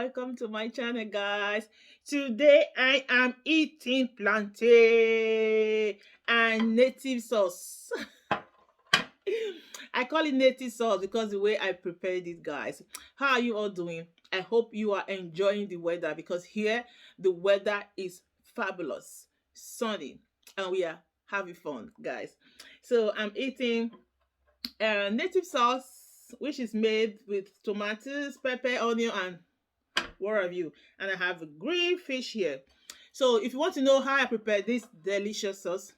welcome to my channel, guys. Today I am eating plantain and native sauce. I call it native sauce because the way I prepared it, guys. How are you all doing? I hope you are enjoying the weather because here the weather is fabulous, sunny, and we are having fun, guys. So I'm eating native sauce, which is made with tomatoes, pepper, onion, and what have you. And I have a green fish here. So if you want to know how I prepare this delicious sauce,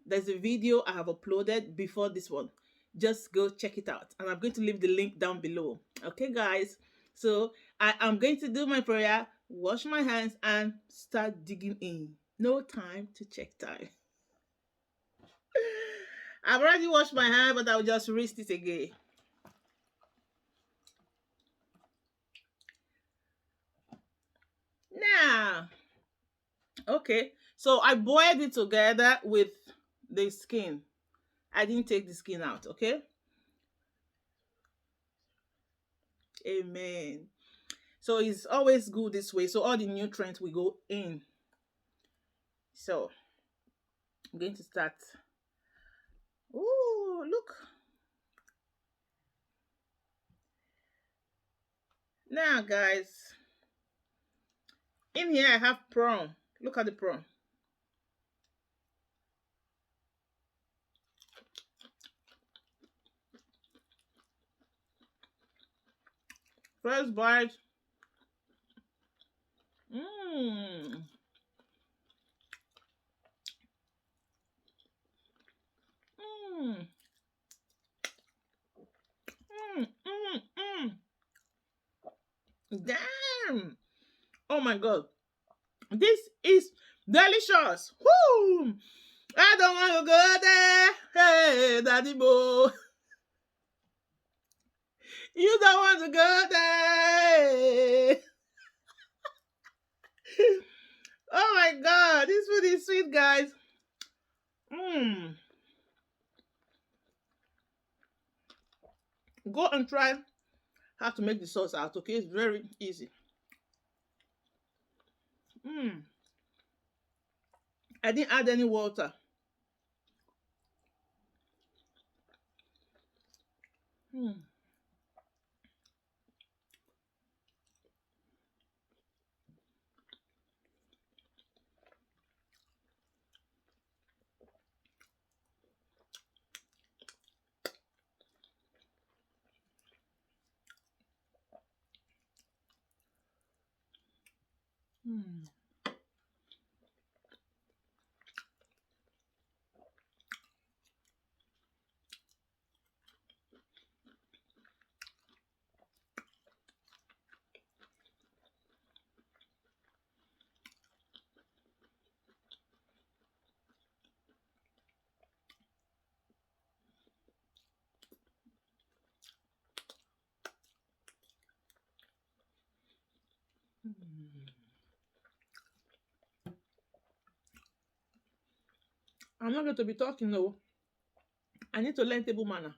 there's a video I have uploaded before this one. Just go check it out. And I'm going to leave the link down below. Okay, guys? So I am going to do my prayer, wash my hands, and start digging in. No time to check time. I've already washed my hand, but I'll just rinse it again. Now, okay, so I boiled it together with the skin. I didn't take the skin out, okay? Amen. So it's always good this way. So all the nutrients will go in. So I'm going to start. Oh, look. Now, guys, in here I have prawn. Look at the prawn. First bite. Mmm. Mmm. Mmm. Mmm. Mmm. Damn. Oh my God. This is delicious. Woo! I don't want to go there. Hey, Daddy Bo. You don't want to go there. Oh my God. This food is sweet, guys. Mmm. Go and try how to make the sauce out, okay? It's very easy. Mmm. I didn't add any water. Mmm. Mmm. I'm not going to be talking, no. I need to learn table manner.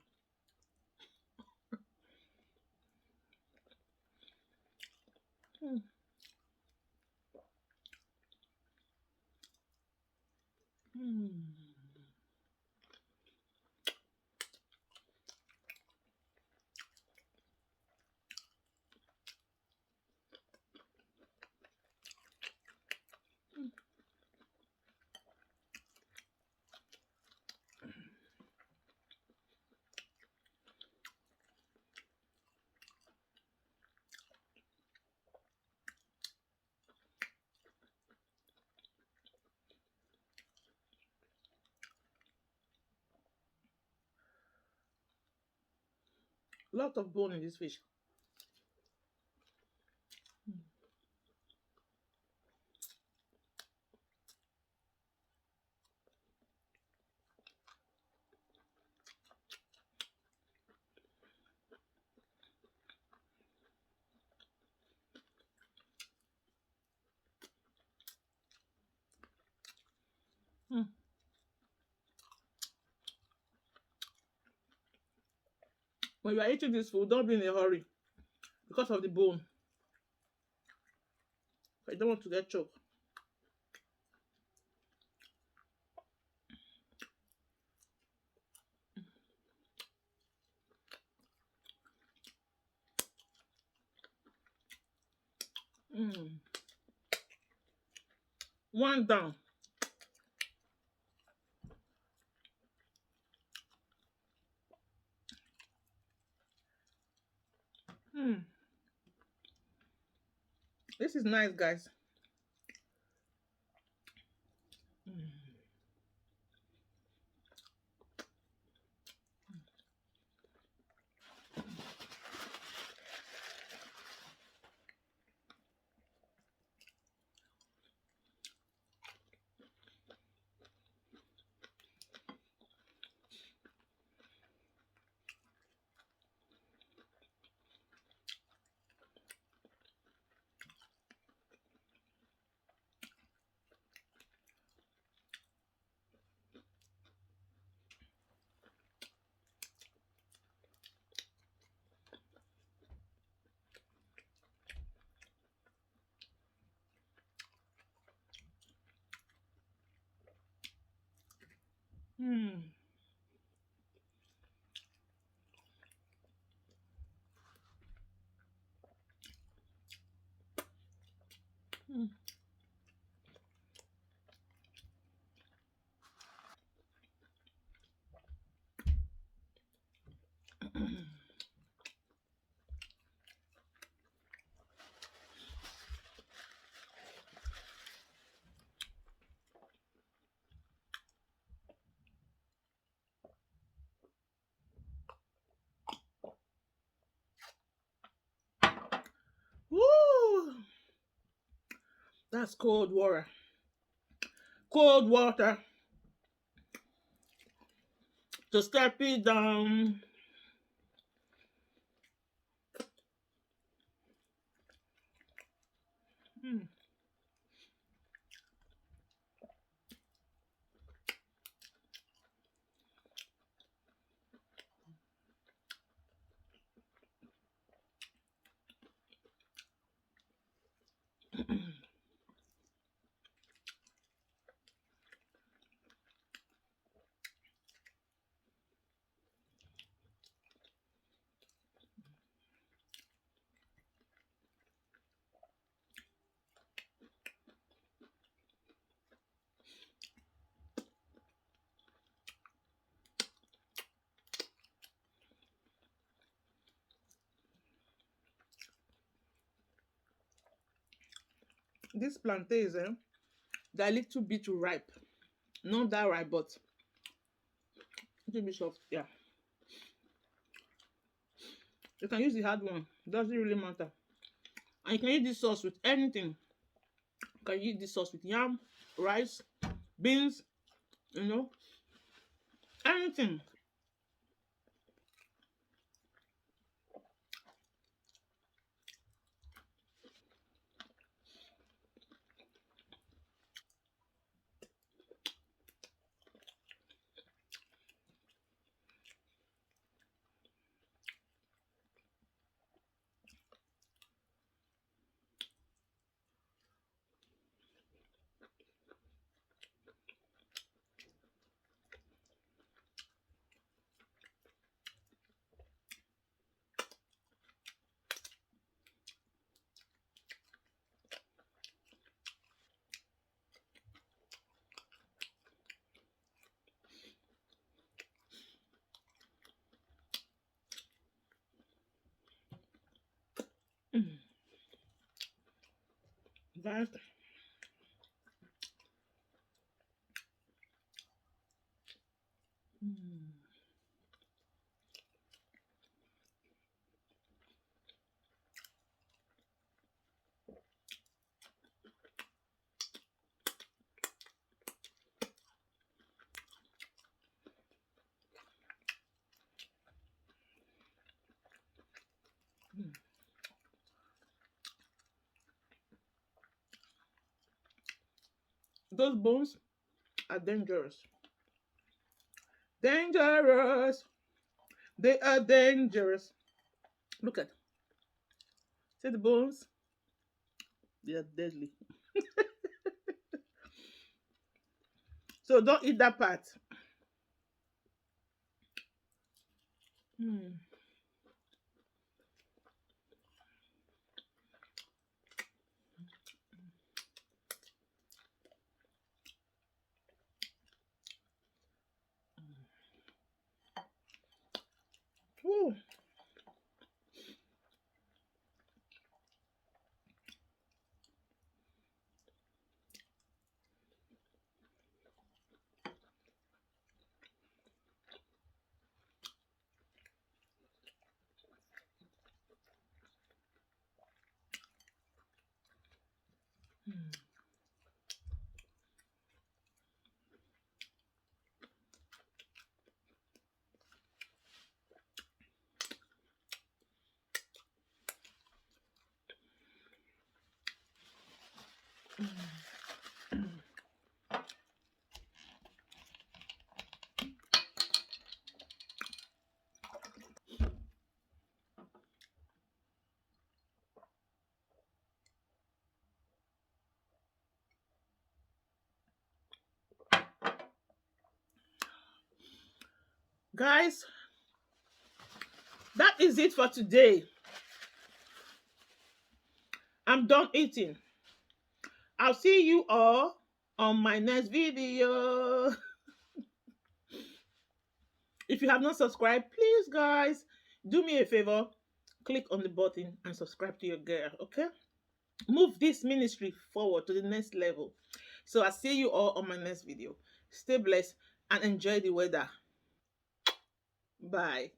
Mm. Mm. Lot of bone in this fish. Mm. When you are eating this food, don't be in a hurry because of the bone. I don't want to get choked. Mm. One down. Mm. This is nice, guys. Mm. Mm. Mm. Woo! That's cold water. Cold water to step it down. Mm. This plantain, they're a little bit ripe. Not that ripe, but a little bit soft. Yeah. You can use the hard one. Doesn't really matter. And you can eat this sauce with anything. You can eat this sauce with yam, rice, beans, you know, anything. Mm. That. Mm. Mm. Those bones are dangerous. Dangerous. They are dangerous. Look at. See the bones? They are deadly. So don't eat that part. Mm. Ooh. Guys, that is it for today. I'm done eating. I'll see you all on my next video. If you have not subscribed, please, guys, do me a favor. Click on the button and subscribe to your girl, okay? Move this ministry forward to the next level. So I'll see you all on my next video. Stay blessed and enjoy the weather. Bye.